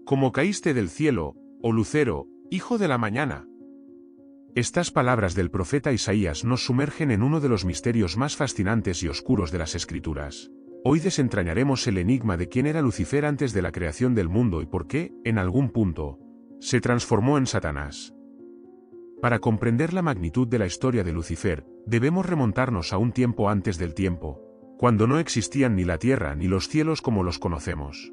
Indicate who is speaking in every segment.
Speaker 1: Como caíste del cielo, oh lucero, hijo de la mañana. Estas palabras del profeta Isaías nos sumergen en uno de los misterios más fascinantes y oscuros de las Escrituras. Hoy desentrañaremos el enigma de quién era Lucifer antes de la creación del mundo y por qué, en algún punto, se transformó en Satanás. Para comprender la magnitud de la historia de Lucifer, debemos remontarnos a un tiempo antes del tiempo, cuando no existían ni la tierra ni los cielos como los conocemos.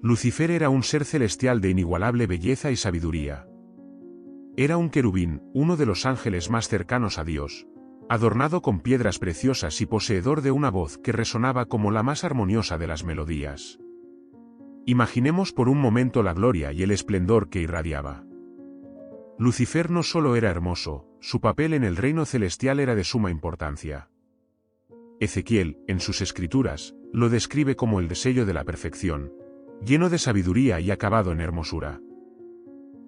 Speaker 1: Lucifer era un ser celestial de inigualable belleza y sabiduría. Era un querubín, uno de los ángeles más cercanos a Dios, adornado con piedras preciosas y poseedor de una voz que resonaba como la más armoniosa de las melodías. Imaginemos por un momento la gloria y el esplendor que irradiaba. Lucifer no solo era hermoso, su papel en el reino celestial era de suma importancia. Ezequiel, en sus escrituras, lo describe como el sello de la perfección, lleno de sabiduría y acabado en hermosura.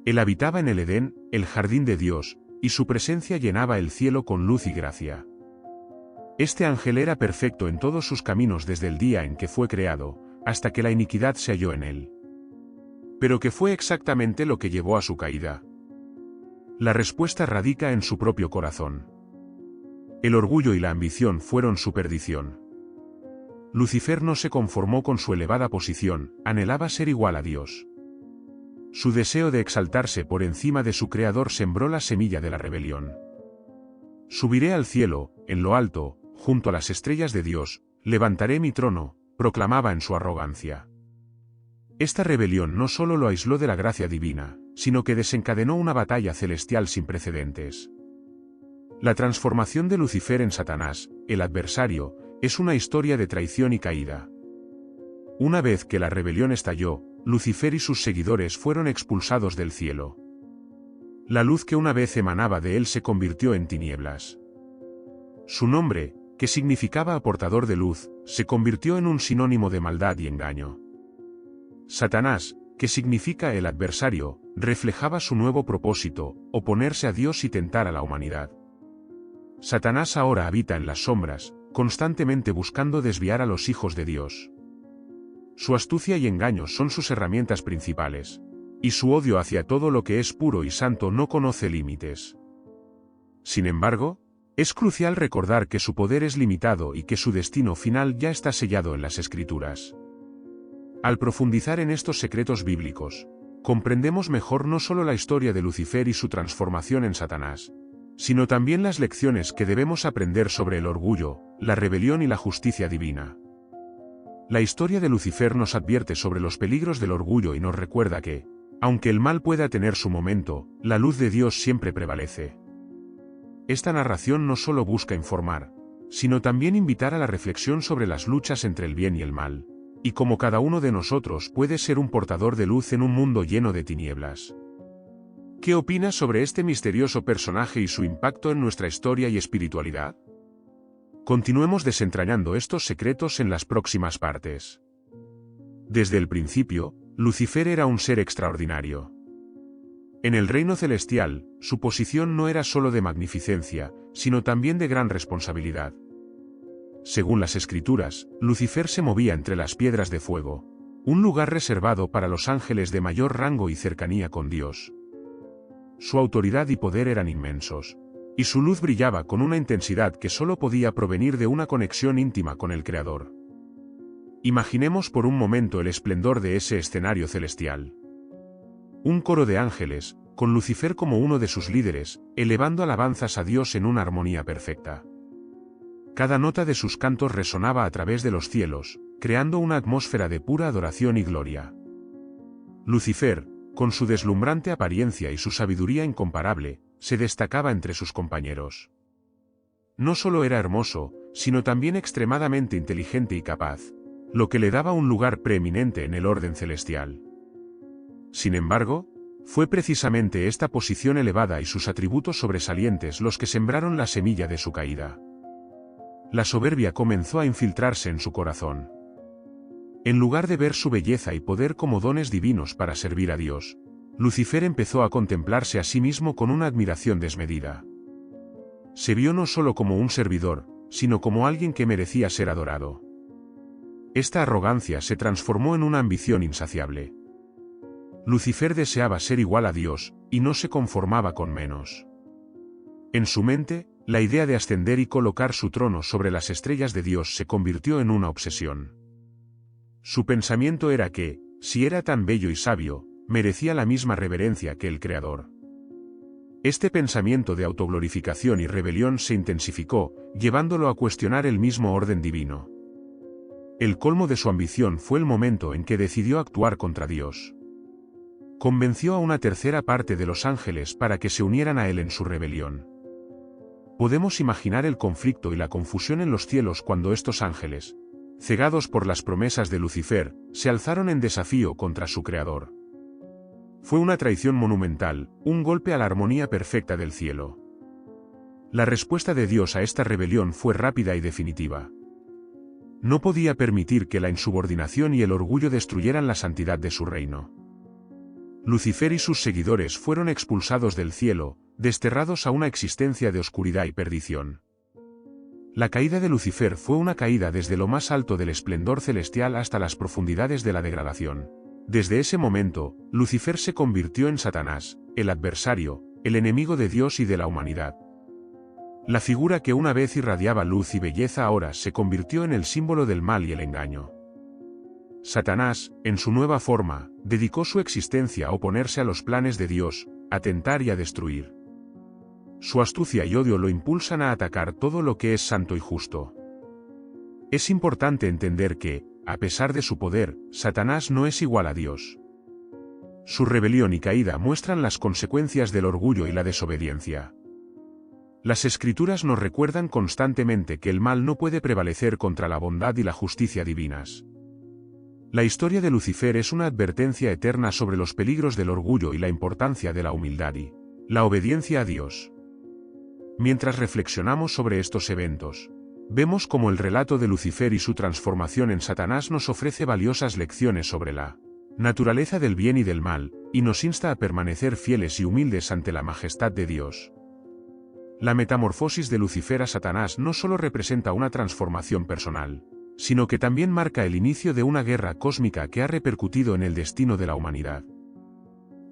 Speaker 1: Él habitaba en el Edén, el jardín de Dios, y su presencia llenaba el cielo con luz y gracia. Este ángel era perfecto en todos sus caminos desde el día en que fue creado, hasta que la iniquidad se halló en él. ¿Pero qué fue exactamente lo que llevó a su caída? La respuesta radica en su propio corazón. El orgullo y la ambición fueron su perdición. Lucifer no se conformó con su elevada posición, anhelaba ser igual a Dios. Su deseo de exaltarse por encima de su Creador sembró la semilla de la rebelión. Subiré al cielo, en lo alto, junto a las estrellas de Dios, levantaré mi trono, proclamaba en su arrogancia. Esta rebelión no solo lo aisló de la gracia divina, sino que desencadenó una batalla celestial sin precedentes. La transformación de Lucifer en Satanás, el adversario, es una historia de traición y caída. Una vez que la rebelión estalló, Lucifer y sus seguidores fueron expulsados del cielo. La luz que una vez emanaba de él se convirtió en tinieblas. Su nombre, que significaba aportador de luz, se convirtió en un sinónimo de maldad y engaño. Satanás, que significa el adversario, reflejaba su nuevo propósito, oponerse a Dios y tentar a la humanidad. Satanás ahora habita en las sombras, constantemente buscando desviar a los hijos de Dios. Su astucia y engaño son sus herramientas principales, y su odio hacia todo lo que es puro y santo no conoce límites. Sin embargo, es crucial recordar que su poder es limitado y que su destino final ya está sellado en las Escrituras. Al profundizar en estos secretos bíblicos, comprendemos mejor no solo la historia de Lucifer y su transformación en Satanás, sino también las lecciones que debemos aprender sobre el orgullo, la rebelión y la justicia divina. La historia de Lucifer nos advierte sobre los peligros del orgullo y nos recuerda que, aunque el mal pueda tener su momento, la luz de Dios siempre prevalece. Esta narración no solo busca informar, sino también invitar a la reflexión sobre las luchas entre el bien y el mal, y cómo cada uno de nosotros puede ser un portador de luz en un mundo lleno de tinieblas. ¿Qué opinas sobre este misterioso personaje y su impacto en nuestra historia y espiritualidad? Continuemos desentrañando estos secretos en las próximas partes. Desde el principio, Lucifer era un ser extraordinario. En el reino celestial, su posición no era solo de magnificencia, sino también de gran responsabilidad. Según las Escrituras, Lucifer se movía entre las piedras de fuego, un lugar reservado para los ángeles de mayor rango y cercanía con Dios. Su autoridad y poder eran inmensos, y su luz brillaba con una intensidad que solo podía provenir de una conexión íntima con el Creador. Imaginemos por un momento el esplendor de ese escenario celestial. Un coro de ángeles, con Lucifer como uno de sus líderes, elevando alabanzas a Dios en una armonía perfecta. Cada nota de sus cantos resonaba a través de los cielos, creando una atmósfera de pura adoración y gloria. Lucifer, con su deslumbrante apariencia y su sabiduría incomparable, se destacaba entre sus compañeros. No solo era hermoso, sino también extremadamente inteligente y capaz, lo que le daba un lugar preeminente en el orden celestial. Sin embargo, fue precisamente esta posición elevada y sus atributos sobresalientes los que sembraron la semilla de su caída. La soberbia comenzó a infiltrarse en su corazón. En lugar de ver su belleza y poder como dones divinos para servir a Dios, Lucifer empezó a contemplarse a sí mismo con una admiración desmedida. Se vio no solo como un servidor, sino como alguien que merecía ser adorado. Esta arrogancia se transformó en una ambición insaciable. Lucifer deseaba ser igual a Dios, y no se conformaba con menos. En su mente, la idea de ascender y colocar su trono sobre las estrellas de Dios se convirtió en una obsesión. Su pensamiento era que, si era tan bello y sabio, merecía la misma reverencia que el Creador. Este pensamiento de autoglorificación y rebelión se intensificó, llevándolo a cuestionar el mismo orden divino. El colmo de su ambición fue el momento en que decidió actuar contra Dios. Convenció a una tercera parte de los ángeles para que se unieran a él en su rebelión. Podemos imaginar el conflicto y la confusión en los cielos cuando estos ángeles, cegados por las promesas de Lucifer, se alzaron en desafío contra su creador. Fue una traición monumental, un golpe a la armonía perfecta del cielo. La respuesta de Dios a esta rebelión fue rápida y definitiva. No podía permitir que la insubordinación y el orgullo destruyeran la santidad de su reino. Lucifer y sus seguidores fueron expulsados del cielo, desterrados a una existencia de oscuridad y perdición. La caída de Lucifer fue una caída desde lo más alto del esplendor celestial hasta las profundidades de la degradación. Desde ese momento, Lucifer se convirtió en Satanás, el adversario, el enemigo de Dios y de la humanidad. La figura que una vez irradiaba luz y belleza ahora se convirtió en el símbolo del mal y el engaño. Satanás, en su nueva forma, dedicó su existencia a oponerse a los planes de Dios, a tentar y a destruir. Su astucia y odio lo impulsan a atacar todo lo que es santo y justo. Es importante entender que, a pesar de su poder, Satanás no es igual a Dios. Su rebelión y caída muestran las consecuencias del orgullo y la desobediencia. Las Escrituras nos recuerdan constantemente que el mal no puede prevalecer contra la bondad y la justicia divinas. La historia de Lucifer es una advertencia eterna sobre los peligros del orgullo y la importancia de la humildad y la obediencia a Dios. Mientras reflexionamos sobre estos eventos, vemos cómo el relato de Lucifer y su transformación en Satanás nos ofrece valiosas lecciones sobre la naturaleza del bien y del mal, y nos insta a permanecer fieles y humildes ante la majestad de Dios. La metamorfosis de Lucifer a Satanás no solo representa una transformación personal, sino que también marca el inicio de una guerra cósmica que ha repercutido en el destino de la humanidad.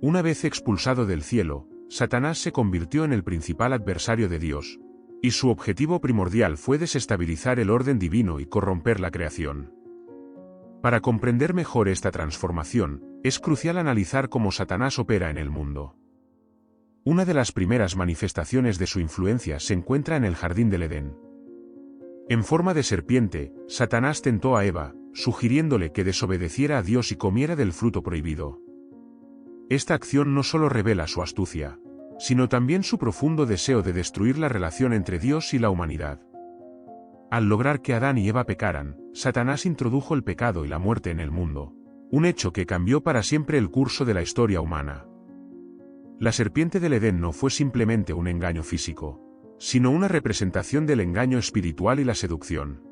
Speaker 1: Una vez expulsado del cielo, Satanás se convirtió en el principal adversario de Dios, y su objetivo primordial fue desestabilizar el orden divino y corromper la creación. Para comprender mejor esta transformación, es crucial analizar cómo Satanás opera en el mundo. Una de las primeras manifestaciones de su influencia se encuentra en el jardín del Edén. En forma de serpiente, Satanás tentó a Eva, sugiriéndole que desobedeciera a Dios y comiera del fruto prohibido. Esta acción no solo revela su astucia, sino también su profundo deseo de destruir la relación entre Dios y la humanidad. Al lograr que Adán y Eva pecaran, Satanás introdujo el pecado y la muerte en el mundo, un hecho que cambió para siempre el curso de la historia humana. La serpiente del Edén no fue simplemente un engaño físico, sino una representación del engaño espiritual y la seducción.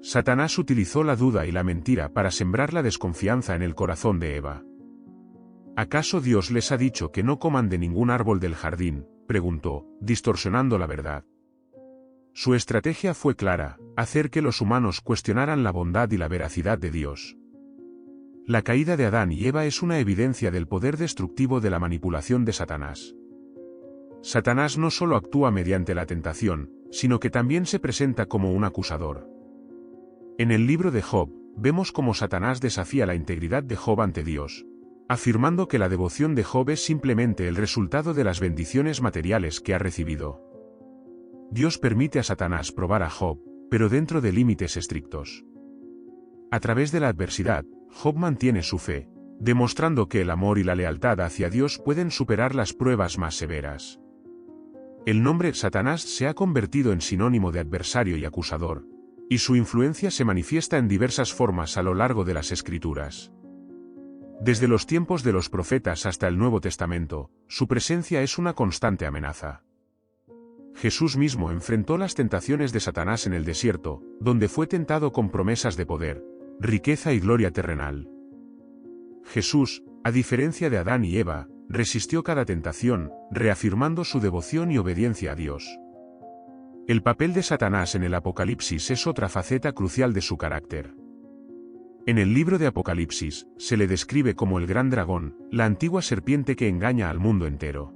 Speaker 1: Satanás utilizó la duda y la mentira para sembrar la desconfianza en el corazón de Eva. ¿Acaso Dios les ha dicho que no coman de ningún árbol del jardín?, preguntó, distorsionando la verdad. Su estrategia fue clara: hacer que los humanos cuestionaran la bondad y la veracidad de Dios. La caída de Adán y Eva es una evidencia del poder destructivo de la manipulación de Satanás. Satanás no solo actúa mediante la tentación, sino que también se presenta como un acusador. En el libro de Job, vemos cómo Satanás desafía la integridad de Job ante Dios, afirmando que la devoción de Job es simplemente el resultado de las bendiciones materiales que ha recibido. Dios permite a Satanás probar a Job, pero dentro de límites estrictos. A través de la adversidad, Job mantiene su fe, demostrando que el amor y la lealtad hacia Dios pueden superar las pruebas más severas. El nombre Satanás se ha convertido en sinónimo de adversario y acusador, y su influencia se manifiesta en diversas formas a lo largo de las Escrituras. Desde los tiempos de los profetas hasta el Nuevo Testamento, su presencia es una constante amenaza. Jesús mismo enfrentó las tentaciones de Satanás en el desierto, donde fue tentado con promesas de poder, riqueza y gloria terrenal. Jesús, a diferencia de Adán y Eva, resistió cada tentación, reafirmando su devoción y obediencia a Dios. El papel de Satanás en el Apocalipsis es otra faceta crucial de su carácter. En el libro de Apocalipsis, se le describe como el gran dragón, la antigua serpiente que engaña al mundo entero.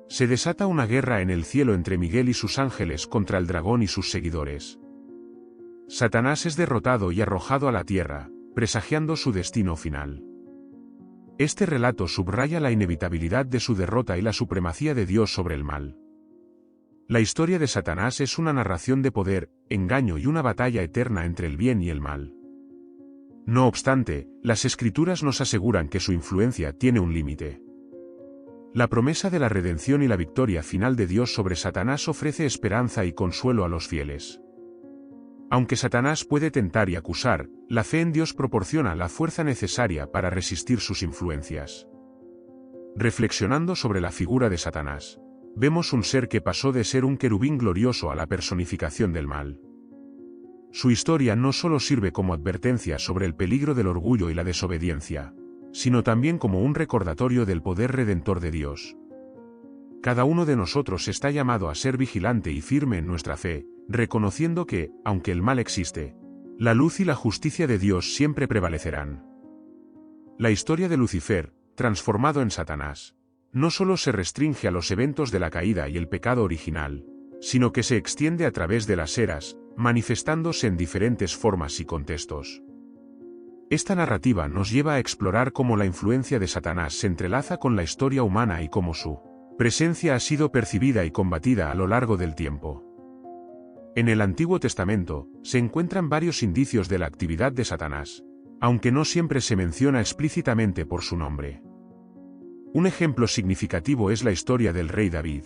Speaker 1: Se desata una guerra en el cielo entre Miguel y sus ángeles contra el dragón y sus seguidores. Satanás es derrotado y arrojado a la tierra, presagiando su destino final. Este relato subraya la inevitabilidad de su derrota y la supremacía de Dios sobre el mal. La historia de Satanás es una narración de poder, engaño y una batalla eterna entre el bien y el mal. No obstante, las Escrituras nos aseguran que su influencia tiene un límite. La promesa de la redención y la victoria final de Dios sobre Satanás ofrece esperanza y consuelo a los fieles. Aunque Satanás puede tentar y acusar, la fe en Dios proporciona la fuerza necesaria para resistir sus influencias. Reflexionando sobre la figura de Satanás, vemos un ser que pasó de ser un querubín glorioso a la personificación del mal. Su historia no solo sirve como advertencia sobre el peligro del orgullo y la desobediencia, sino también como un recordatorio del poder redentor de Dios. Cada uno de nosotros está llamado a ser vigilante y firme en nuestra fe, reconociendo que, aunque el mal existe, la luz y la justicia de Dios siempre prevalecerán. La historia de Lucifer, transformado en Satanás, no solo se restringe a los eventos de la caída y el pecado original, sino que se extiende a través de las eras, manifestándose en diferentes formas y contextos. Esta narrativa nos lleva a explorar cómo la influencia de Satanás se entrelaza con la historia humana y cómo su presencia ha sido percibida y combatida a lo largo del tiempo. En el Antiguo Testamento, se encuentran varios indicios de la actividad de Satanás, aunque no siempre se menciona explícitamente por su nombre. Un ejemplo significativo es la historia del rey David.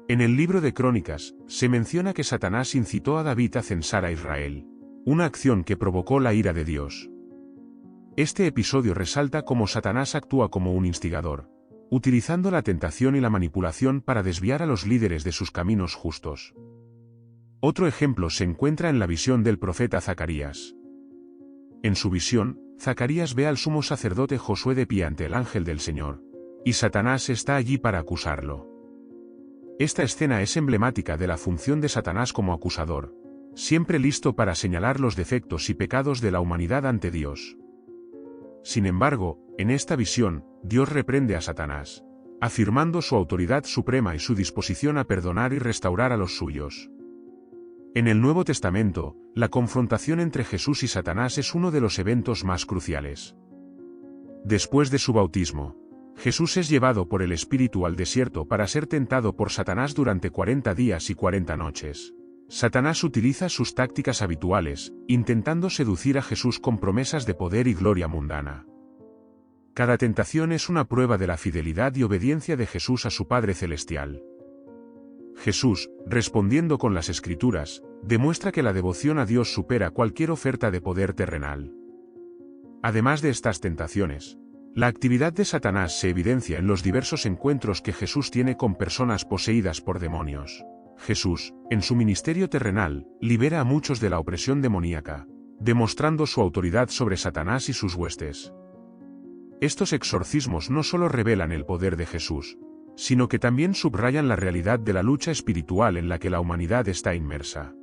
Speaker 1: En el libro de Crónicas, se menciona que Satanás incitó a David a censar a Israel, una acción que provocó la ira de Dios. Este episodio resalta cómo Satanás actúa como un instigador, utilizando la tentación y la manipulación para desviar a los líderes de sus caminos justos. Otro ejemplo se encuentra en la visión del profeta Zacarías. En su visión, Zacarías ve al sumo sacerdote Josué de pie ante el ángel del Señor, y Satanás está allí para acusarlo. Esta escena es emblemática de la función de Satanás como acusador, siempre listo para señalar los defectos y pecados de la humanidad ante Dios. Sin embargo, en esta visión, Dios reprende a Satanás, afirmando su autoridad suprema y su disposición a perdonar y restaurar a los suyos. En el Nuevo Testamento, la confrontación entre Jesús y Satanás es uno de los eventos más cruciales. Después de su bautismo, Jesús es llevado por el Espíritu al desierto para ser tentado por Satanás durante 40 días y 40 noches. Satanás utiliza sus tácticas habituales, intentando seducir a Jesús con promesas de poder y gloria mundana. Cada tentación es una prueba de la fidelidad y obediencia de Jesús a su Padre Celestial. Jesús, respondiendo con las Escrituras, demuestra que la devoción a Dios supera cualquier oferta de poder terrenal. Además de estas tentaciones, la actividad de Satanás se evidencia en los diversos encuentros que Jesús tiene con personas poseídas por demonios. Jesús, en su ministerio terrenal, libera a muchos de la opresión demoníaca, demostrando su autoridad sobre Satanás y sus huestes. Estos exorcismos no solo revelan el poder de Jesús, sino que también subrayan la realidad de la lucha espiritual en la que la humanidad está inmersa.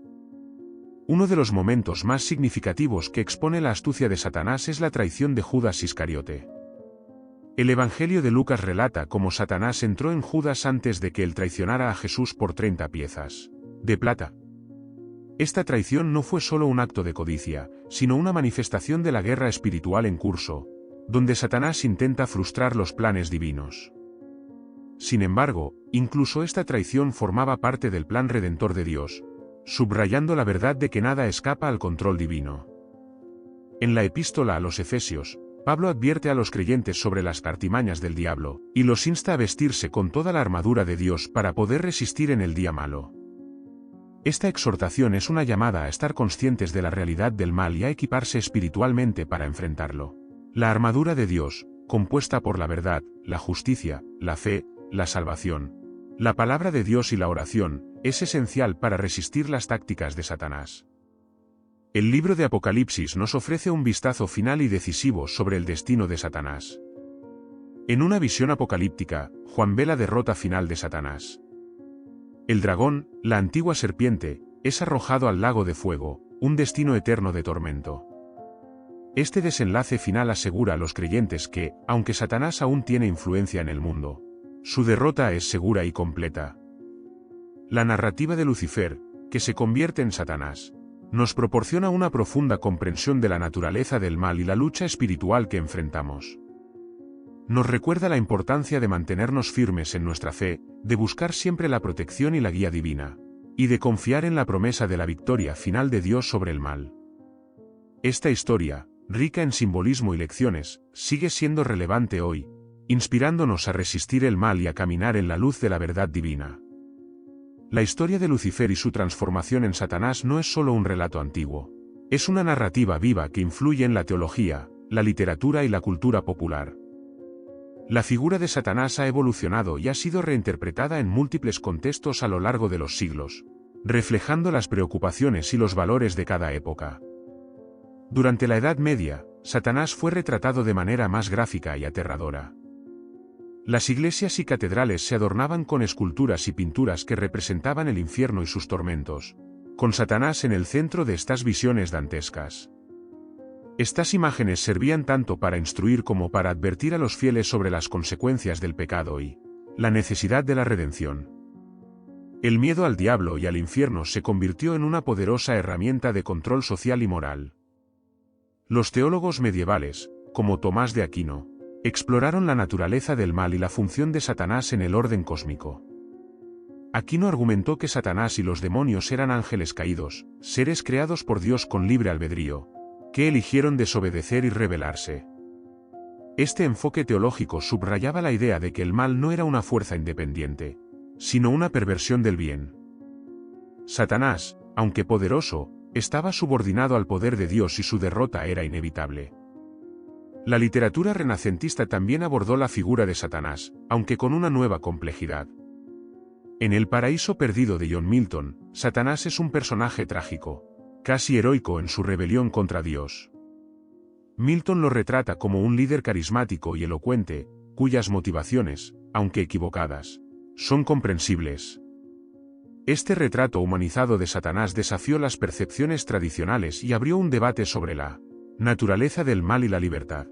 Speaker 1: Uno de los momentos más significativos que expone la astucia de Satanás es la traición de Judas Iscariote. El Evangelio de Lucas relata cómo Satanás entró en Judas antes de que él traicionara a Jesús por 30 piezas de plata. Esta traición no fue solo un acto de codicia, sino una manifestación de la guerra espiritual en curso, donde Satanás intenta frustrar los planes divinos. Sin embargo, incluso esta traición formaba parte del plan redentor de Dios, subrayando la verdad de que nada escapa al control divino. En la epístola a los Efesios, Pablo advierte a los creyentes sobre las artimañas del diablo, y los insta a vestirse con toda la armadura de Dios para poder resistir en el día malo. Esta exhortación es una llamada a estar conscientes de la realidad del mal y a equiparse espiritualmente para enfrentarlo. La armadura de Dios, compuesta por la verdad, la justicia, la fe, la salvación, la palabra de Dios y la oración, es esencial para resistir las tácticas de Satanás. El libro de Apocalipsis nos ofrece un vistazo final y decisivo sobre el destino de Satanás. En una visión apocalíptica, Juan ve la derrota final de Satanás. El dragón, la antigua serpiente, es arrojado al lago de fuego, un destino eterno de tormento. Este desenlace final asegura a los creyentes que, aunque Satanás aún tiene influencia en el mundo, su derrota es segura y completa. La narrativa de Lucifer, que se convierte en Satanás, nos proporciona una profunda comprensión de la naturaleza del mal y la lucha espiritual que enfrentamos. Nos recuerda la importancia de mantenernos firmes en nuestra fe, de buscar siempre la protección y la guía divina, y de confiar en la promesa de la victoria final de Dios sobre el mal. Esta historia, rica en simbolismo y lecciones, sigue siendo relevante hoy, inspirándonos a resistir el mal y a caminar en la luz de la verdad divina. La historia de Lucifer y su transformación en Satanás no es solo un relato antiguo, es una narrativa viva que influye en la teología, la literatura y la cultura popular. La figura de Satanás ha evolucionado y ha sido reinterpretada en múltiples contextos a lo largo de los siglos, reflejando las preocupaciones y los valores de cada época. Durante la Edad Media, Satanás fue retratado de manera más gráfica y aterradora. Las iglesias y catedrales se adornaban con esculturas y pinturas que representaban el infierno y sus tormentos, con Satanás en el centro de estas visiones dantescas. Estas imágenes servían tanto para instruir como para advertir a los fieles sobre las consecuencias del pecado y la necesidad de la redención. El miedo al diablo y al infierno se convirtió en una poderosa herramienta de control social y moral. Los teólogos medievales, como Tomás de Aquino, exploraron la naturaleza del mal y la función de Satanás en el orden cósmico. Aquino argumentó que Satanás y los demonios eran ángeles caídos, seres creados por Dios con libre albedrío, que eligieron desobedecer y rebelarse. Este enfoque teológico subrayaba la idea de que el mal no era una fuerza independiente, sino una perversión del bien. Satanás, aunque poderoso, estaba subordinado al poder de Dios y su derrota era inevitable. La literatura renacentista también abordó la figura de Satanás, aunque con una nueva complejidad. En El paraíso perdido de John Milton, Satanás es un personaje trágico, casi heroico en su rebelión contra Dios. Milton lo retrata como un líder carismático y elocuente, cuyas motivaciones, aunque equivocadas, son comprensibles. Este retrato humanizado de Satanás desafió las percepciones tradicionales y abrió un debate sobre la naturaleza del mal y la libertad.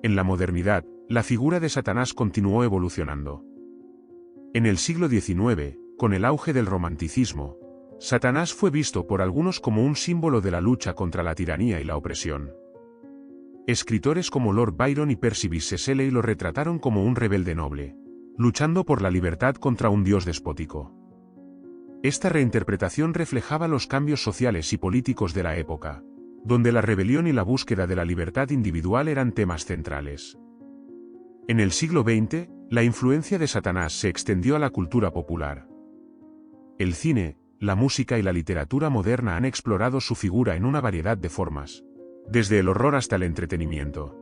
Speaker 1: En la modernidad, la figura de Satanás continuó evolucionando. En el siglo XIX, con el auge del romanticismo, Satanás fue visto por algunos como un símbolo de la lucha contra la tiranía y la opresión. Escritores como Lord Byron y Percy Bysshe Shelley lo retrataron como un rebelde noble, luchando por la libertad contra un dios despótico. Esta reinterpretación reflejaba los cambios sociales y políticos de la época, donde la rebelión y la búsqueda de la libertad individual eran temas centrales. En el siglo XX, la influencia de Satanás se extendió a la cultura popular. El cine, la música y la literatura moderna han explorado su figura en una variedad de formas, desde el horror hasta el entretenimiento.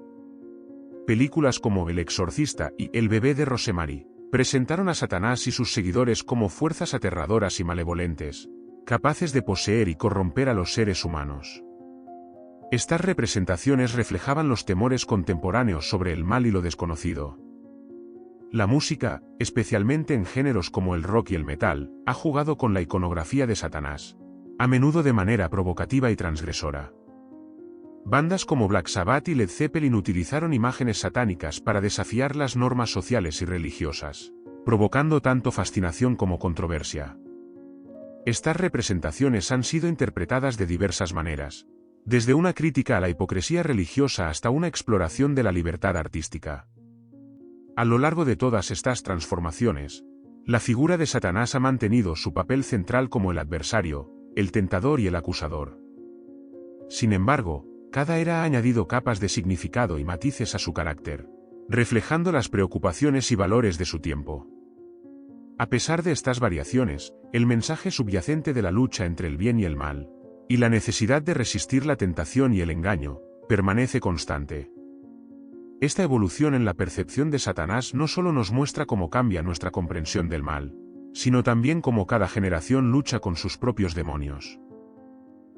Speaker 1: Películas como El exorcista y El bebé de Rosemary presentaron a Satanás y sus seguidores como fuerzas aterradoras y malevolentes, capaces de poseer y corromper a los seres humanos. Estas representaciones reflejaban los temores contemporáneos sobre el mal y lo desconocido. La música, especialmente en géneros como el rock y el metal, ha jugado con la iconografía de Satanás, a menudo de manera provocativa y transgresora. Bandas como Black Sabbath y Led Zeppelin utilizaron imágenes satánicas para desafiar las normas sociales y religiosas, provocando tanto fascinación como controversia. Estas representaciones han sido interpretadas de diversas maneras, desde una crítica a la hipocresía religiosa hasta una exploración de la libertad artística. A lo largo de todas estas transformaciones, la figura de Satanás ha mantenido su papel central como el adversario, el tentador y el acusador. Sin embargo, cada era ha añadido capas de significado y matices a su carácter, reflejando las preocupaciones y valores de su tiempo. A pesar de estas variaciones, el mensaje subyacente de la lucha entre el bien y el mal, y la necesidad de resistir la tentación y el engaño, permanece constante. Esta evolución en la percepción de Satanás no solo nos muestra cómo cambia nuestra comprensión del mal, sino también cómo cada generación lucha con sus propios demonios.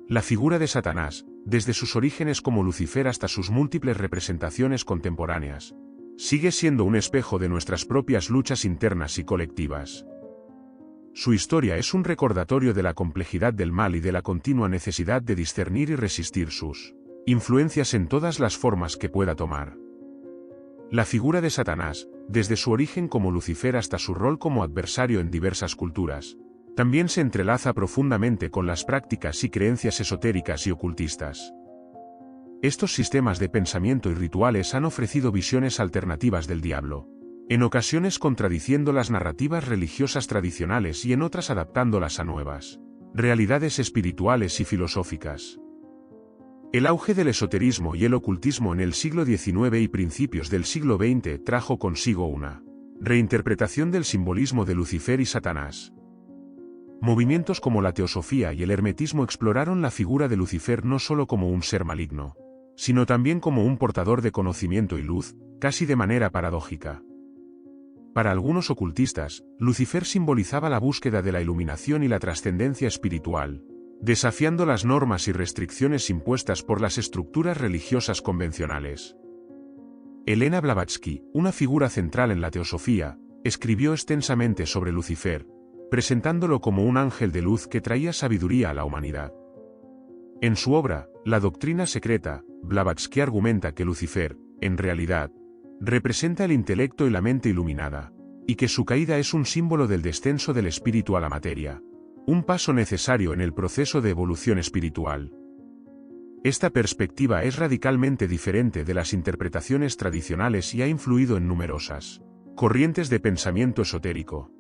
Speaker 1: La figura de Satanás, desde sus orígenes como Lucifer hasta sus múltiples representaciones contemporáneas, sigue siendo un espejo de nuestras propias luchas internas y colectivas. Su historia es un recordatorio de la complejidad del mal y de la continua necesidad de discernir y resistir sus influencias en todas las formas que pueda tomar. La figura de Satanás, desde su origen como Lucifer hasta su rol como adversario en diversas culturas, también se entrelaza profundamente con las prácticas y creencias esotéricas y ocultistas. Estos sistemas de pensamiento y rituales han ofrecido visiones alternativas del diablo, en ocasiones contradiciendo las narrativas religiosas tradicionales y en otras adaptándolas a nuevas realidades espirituales y filosóficas. El auge del esoterismo y el ocultismo en el siglo XIX y principios del siglo XX trajo consigo una reinterpretación del simbolismo de Lucifer y Satanás. Movimientos como la teosofía y el hermetismo exploraron la figura de Lucifer no solo como un ser maligno, sino también como un portador de conocimiento y luz, casi de manera paradójica. Para algunos ocultistas, Lucifer simbolizaba la búsqueda de la iluminación y la trascendencia espiritual, desafiando las normas y restricciones impuestas por las estructuras religiosas convencionales. Elena Blavatsky, una figura central en la teosofía, escribió extensamente sobre Lucifer, presentándolo como un ángel de luz que traía sabiduría a la humanidad. En su obra, La doctrina secreta, Blavatsky argumenta que Lucifer, en realidad, representa el intelecto y la mente iluminada, y que su caída es un símbolo del descenso del espíritu a la materia, un paso necesario en el proceso de evolución espiritual. Esta perspectiva es radicalmente diferente de las interpretaciones tradicionales y ha influido en numerosas corrientes de pensamiento esotérico.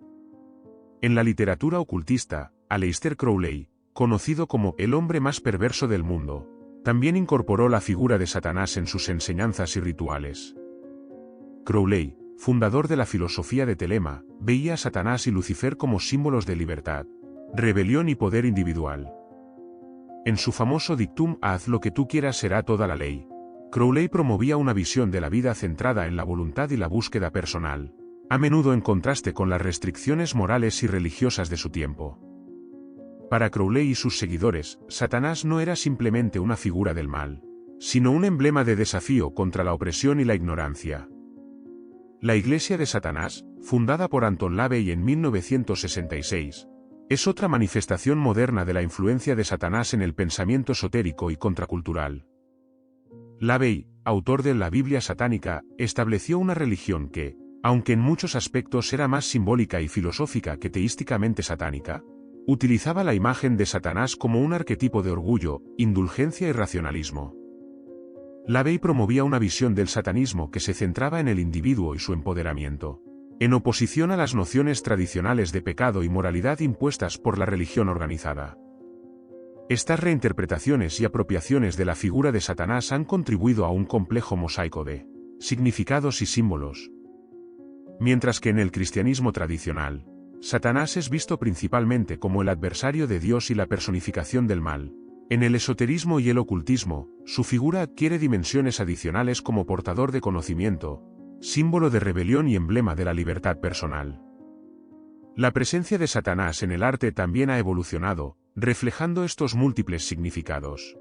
Speaker 1: En la literatura ocultista, Aleister Crowley, conocido como el hombre más perverso del mundo, también incorporó la figura de Satanás en sus enseñanzas y rituales. Crowley, fundador de la filosofía de Telema, veía a Satanás y Lucifer como símbolos de libertad, rebelión y poder individual. En su famoso dictum "Haz lo que tú quieras será toda la ley", Crowley promovía una visión de la vida centrada en la voluntad y la búsqueda personal, a menudo en contraste con las restricciones morales y religiosas de su tiempo. Para Crowley y sus seguidores, Satanás no era simplemente una figura del mal, sino un emblema de desafío contra la opresión y la ignorancia. La Iglesia de Satanás, fundada por Anton LaVey en 1966, es otra manifestación moderna de la influencia de Satanás en el pensamiento esotérico y contracultural. LaVey, autor de la Biblia satánica, estableció una religión que, aunque en muchos aspectos era más simbólica y filosófica que teísticamente satánica, utilizaba la imagen de Satanás como un arquetipo de orgullo, indulgencia y racionalismo. LaVey promovía una visión del satanismo que se centraba en el individuo y su empoderamiento, en oposición a las nociones tradicionales de pecado y moralidad impuestas por la religión organizada. Estas reinterpretaciones y apropiaciones de la figura de Satanás han contribuido a un complejo mosaico de significados y símbolos. Mientras que en el cristianismo tradicional, Satanás es visto principalmente como el adversario de Dios y la personificación del mal, en el esoterismo y el ocultismo, su figura adquiere dimensiones adicionales como portador de conocimiento, símbolo de rebelión y emblema de la libertad personal. La presencia de Satanás en el arte también ha evolucionado, reflejando estos múltiples significados.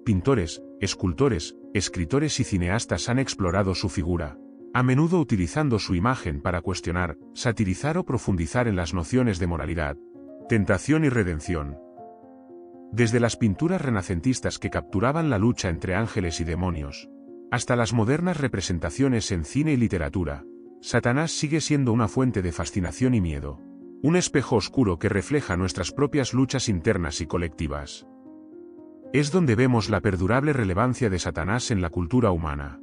Speaker 1: Pintores, escultores, escritores y cineastas han explorado su figura, a menudo utilizando su imagen para cuestionar, satirizar o profundizar en las nociones de moralidad, tentación y redención. Desde las pinturas renacentistas que capturaban la lucha entre ángeles y demonios, hasta las modernas representaciones en cine y literatura, Satanás sigue siendo una fuente de fascinación y miedo, un espejo oscuro que refleja nuestras propias luchas internas y colectivas. Es donde vemos la perdurable relevancia de Satanás en la cultura humana.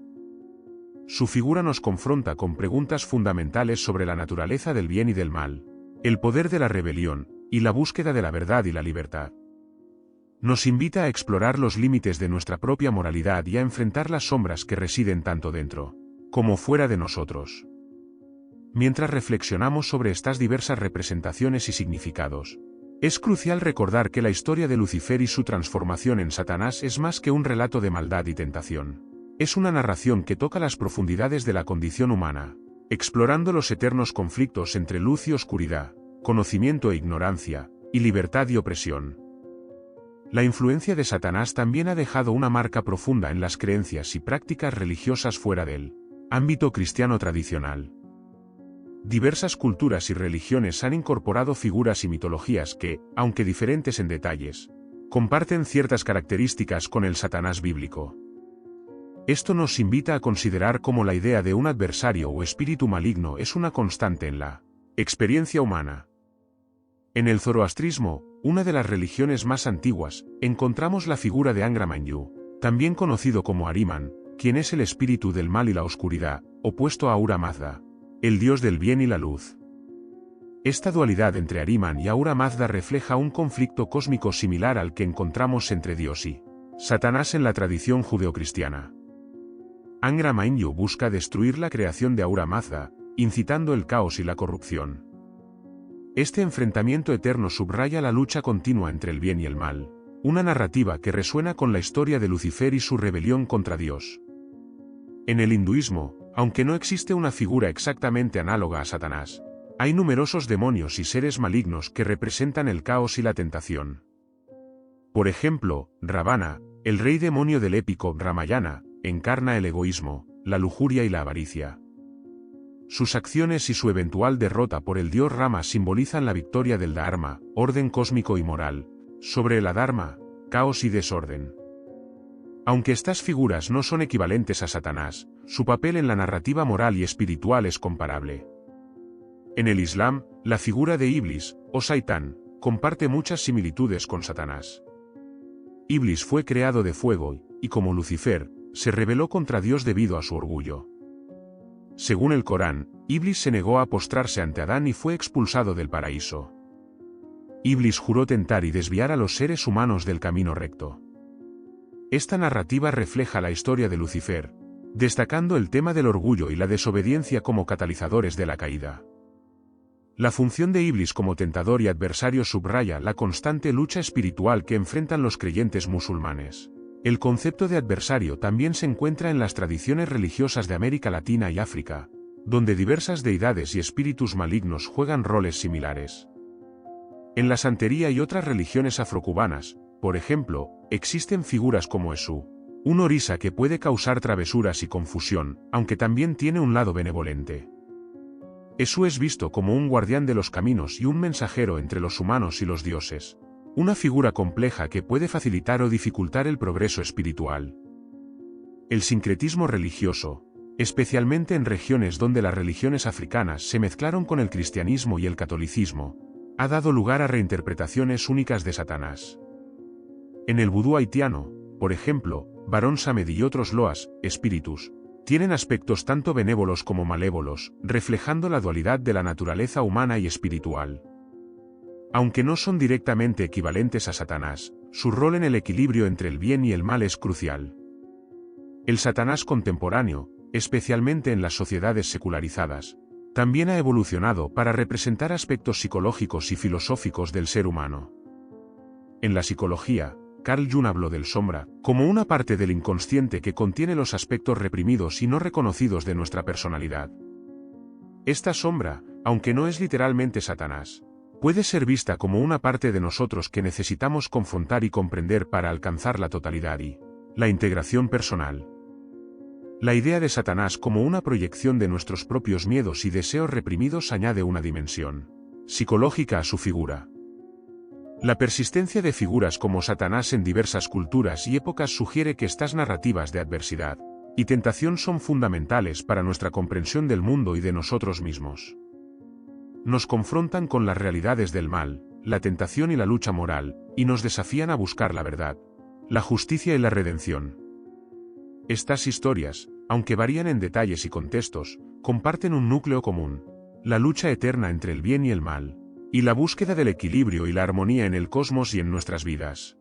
Speaker 1: Su figura nos confronta con preguntas fundamentales sobre la naturaleza del bien y del mal, el poder de la rebelión, y la búsqueda de la verdad y la libertad. Nos invita a explorar los límites de nuestra propia moralidad y a enfrentar las sombras que residen tanto dentro como fuera de nosotros. Mientras reflexionamos sobre estas diversas representaciones y significados, es crucial recordar que la historia de Lucifer y su transformación en Satanás es más que un relato de maldad y tentación. Es una narración que toca las profundidades de la condición humana, explorando los eternos conflictos entre luz y oscuridad, conocimiento e ignorancia, y libertad y opresión. La influencia de Satanás también ha dejado una marca profunda en las creencias y prácticas religiosas fuera del ámbito cristiano tradicional. Diversas culturas y religiones han incorporado figuras y mitologías que, aunque diferentes en detalles, comparten ciertas características con el Satanás bíblico. Esto nos invita a considerar cómo la idea de un adversario o espíritu maligno es una constante en la experiencia humana. En el zoroastrismo, una de las religiones más antiguas, encontramos la figura de Angra Mainyu, también conocido como Ahriman, quien es el espíritu del mal y la oscuridad, opuesto a Ahura Mazda, el dios del bien y la luz. Esta dualidad entre Ahriman y Ahura Mazda refleja un conflicto cósmico similar al que encontramos entre Dios y Satanás en la tradición judeocristiana. Angra Mainyu busca destruir la creación de Ahura Mazda, incitando el caos y la corrupción. Este enfrentamiento eterno subraya la lucha continua entre el bien y el mal, una narrativa que resuena con la historia de Lucifer y su rebelión contra Dios. En el hinduismo, aunque no existe una figura exactamente análoga a Satanás, hay numerosos demonios y seres malignos que representan el caos y la tentación. Por ejemplo, Ravana, el rey demonio del épico Ramayana, encarna el egoísmo, la lujuria y la avaricia. Sus acciones y su eventual derrota por el dios Rama simbolizan la victoria del Dharma, orden cósmico y moral, sobre el adharma, caos y desorden. Aunque estas figuras no son equivalentes a Satanás, su papel en la narrativa moral y espiritual es comparable. En el Islam, la figura de Iblis, o Saitán, comparte muchas similitudes con Satanás. Iblis fue creado de fuego y, como Lucifer, se rebeló contra Dios debido a su orgullo. Según el Corán, Iblis se negó a postrarse ante Adán y fue expulsado del paraíso. Iblis juró tentar y desviar a los seres humanos del camino recto. Esta narrativa refleja la historia de Lucifer, destacando el tema del orgullo y la desobediencia como catalizadores de la caída. La función de Iblis como tentador y adversario subraya la constante lucha espiritual que enfrentan los creyentes musulmanes. El concepto de adversario también se encuentra en las tradiciones religiosas de América Latina y África, donde diversas deidades y espíritus malignos juegan roles similares. En la santería y otras religiones afrocubanas, por ejemplo, existen figuras como Esú, un orisa que puede causar travesuras y confusión, aunque también tiene un lado benevolente. Esú es visto como un guardián de los caminos y un mensajero entre los humanos y los dioses. Una figura compleja que puede facilitar o dificultar el progreso espiritual. El sincretismo religioso, especialmente en regiones donde las religiones africanas se mezclaron con el cristianismo y el catolicismo, ha dado lugar a reinterpretaciones únicas de Satanás. En el vudú haitiano, por ejemplo, Barón Samedi y otros loas, espíritus, tienen aspectos tanto benévolos como malévolos, reflejando la dualidad de la naturaleza humana y espiritual. Aunque no son directamente equivalentes a Satanás, su rol en el equilibrio entre el bien y el mal es crucial. El Satanás contemporáneo, especialmente en las sociedades secularizadas, también ha evolucionado para representar aspectos psicológicos y filosóficos del ser humano. En la psicología, Carl Jung habló del sombra, como una parte del inconsciente que contiene los aspectos reprimidos y no reconocidos de nuestra personalidad. Esta sombra, aunque no es literalmente Satanás, puede ser vista como una parte de nosotros que necesitamos confrontar y comprender para alcanzar la totalidad y la integración personal. La idea de Satanás como una proyección de nuestros propios miedos y deseos reprimidos añade una dimensión psicológica a su figura. La persistencia de figuras como Satanás en diversas culturas y épocas sugiere que estas narrativas de adversidad y tentación son fundamentales para nuestra comprensión del mundo y de nosotros mismos. Nos confrontan con las realidades del mal, la tentación y la lucha moral, y nos desafían a buscar la verdad, la justicia y la redención. Estas historias, aunque varían en detalles y contextos, comparten un núcleo común: la lucha eterna entre el bien y el mal, y la búsqueda del equilibrio y la armonía en el cosmos y en nuestras vidas.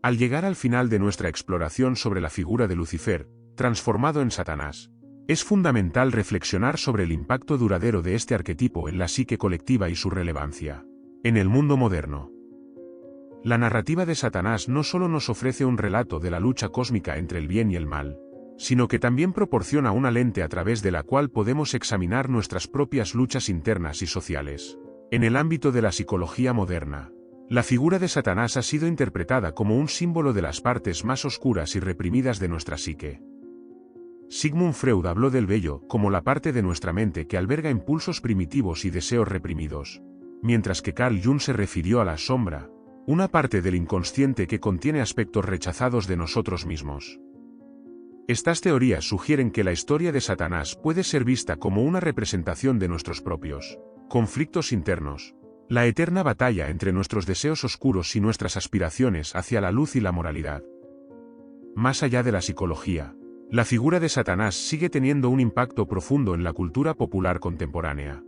Speaker 1: Al llegar al final de nuestra exploración sobre la figura de Lucifer, transformado en Satanás, es fundamental reflexionar sobre el impacto duradero de este arquetipo en la psique colectiva y su relevancia en el mundo moderno. La narrativa de Satanás no solo nos ofrece un relato de la lucha cósmica entre el bien y el mal, sino que también proporciona una lente a través de la cual podemos examinar nuestras propias luchas internas y sociales. En el ámbito de la psicología moderna, la figura de Satanás ha sido interpretada como un símbolo de las partes más oscuras y reprimidas de nuestra psique. Sigmund Freud habló del vello como la parte de nuestra mente que alberga impulsos primitivos y deseos reprimidos, mientras que Carl Jung se refirió a la sombra una parte del inconsciente que contiene aspectos rechazados de nosotros mismos. Estas teorías sugieren que la historia de Satanás puede ser vista como una representación de nuestros propios conflictos internos, la eterna batalla entre nuestros deseos oscuros y nuestras aspiraciones hacia la luz y la moralidad. Más allá de la psicología, la figura de Satanás sigue teniendo un impacto profundo en la cultura popular contemporánea.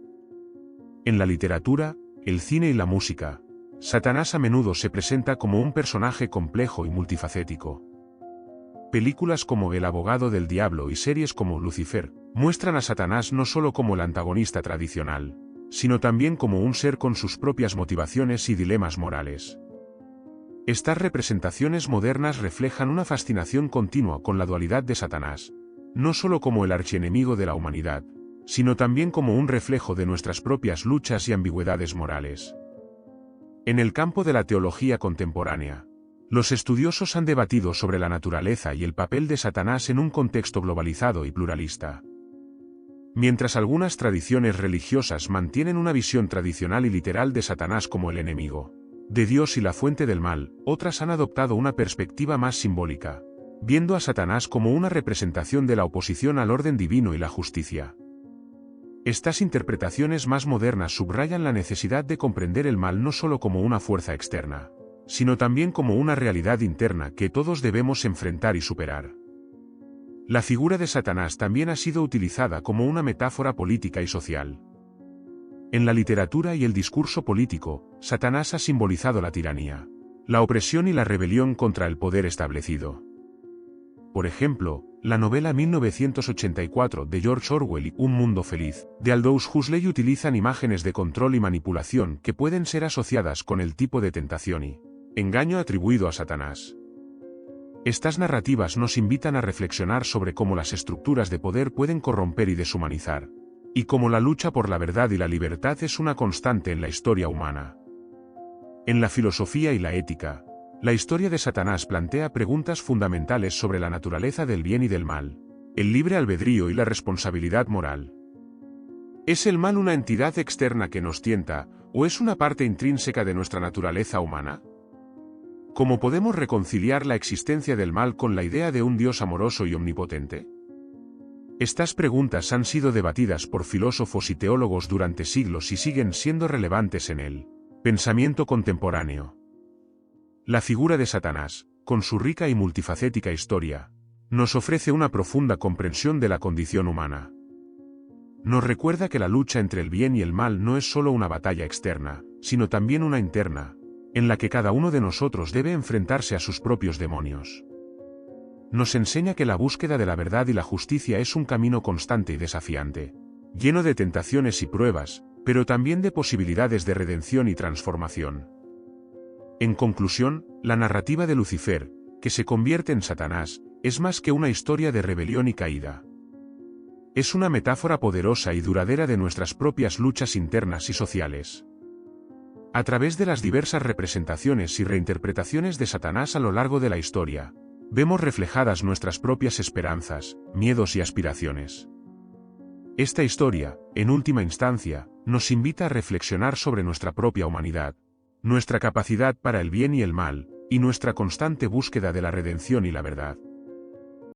Speaker 1: En la literatura, el cine y la música, Satanás a menudo se presenta como un personaje complejo y multifacético. Películas como El abogado del diablo y series como Lucifer muestran a Satanás no solo como el antagonista tradicional, sino también como un ser con sus propias motivaciones y dilemas morales. Estas representaciones modernas reflejan una fascinación continua con la dualidad de Satanás, no solo como el archienemigo de la humanidad, sino también como un reflejo de nuestras propias luchas y ambigüedades morales. En el campo de la teología contemporánea, los estudiosos han debatido sobre la naturaleza y el papel de Satanás en un contexto globalizado y pluralista. Mientras algunas tradiciones religiosas mantienen una visión tradicional y literal de Satanás como el enemigo de Dios y la fuente del mal, otras han adoptado una perspectiva más simbólica, viendo a Satanás como una representación de la oposición al orden divino y la justicia. Estas interpretaciones más modernas subrayan la necesidad de comprender el mal no solo como una fuerza externa, sino también como una realidad interna que todos debemos enfrentar y superar. La figura de Satanás también ha sido utilizada como una metáfora política y social. En la literatura y el discurso político, Satanás ha simbolizado la tiranía, la opresión y la rebelión contra el poder establecido. Por ejemplo, la novela 1984 de George Orwell y Un mundo feliz, de Aldous Huxley utilizan imágenes de control y manipulación que pueden ser asociadas con el tipo de tentación y engaño atribuido a Satanás. Estas narrativas nos invitan a reflexionar sobre cómo las estructuras de poder pueden corromper y deshumanizar, y cómo la lucha por la verdad y la libertad es una constante en la historia humana. En la filosofía y la ética, la historia de Satanás plantea preguntas fundamentales sobre la naturaleza del bien y del mal, el libre albedrío y la responsabilidad moral. ¿Es el mal una entidad externa que nos tienta, o es una parte intrínseca de nuestra naturaleza humana? ¿Cómo podemos reconciliar la existencia del mal con la idea de un Dios amoroso y omnipotente? Estas preguntas han sido debatidas por filósofos y teólogos durante siglos y siguen siendo relevantes en el pensamiento contemporáneo. La figura de Satanás, con su rica y multifacética historia, nos ofrece una profunda comprensión de la condición humana. Nos recuerda que la lucha entre el bien y el mal no es solo una batalla externa, sino también una interna, en la que cada uno de nosotros debe enfrentarse a sus propios demonios. Nos enseña que la búsqueda de la verdad y la justicia es un camino constante y desafiante, lleno de tentaciones y pruebas, pero también de posibilidades de redención y transformación. En conclusión, la narrativa de Lucifer, que se convierte en Satanás, es más que una historia de rebelión y caída. Es una metáfora poderosa y duradera de nuestras propias luchas internas y sociales. A través de las diversas representaciones y reinterpretaciones de Satanás a lo largo de la historia, vemos reflejadas nuestras propias esperanzas, miedos y aspiraciones. Esta historia, en última instancia, nos invita a reflexionar sobre nuestra propia humanidad, nuestra capacidad para el bien y el mal, y nuestra constante búsqueda de la redención y la verdad.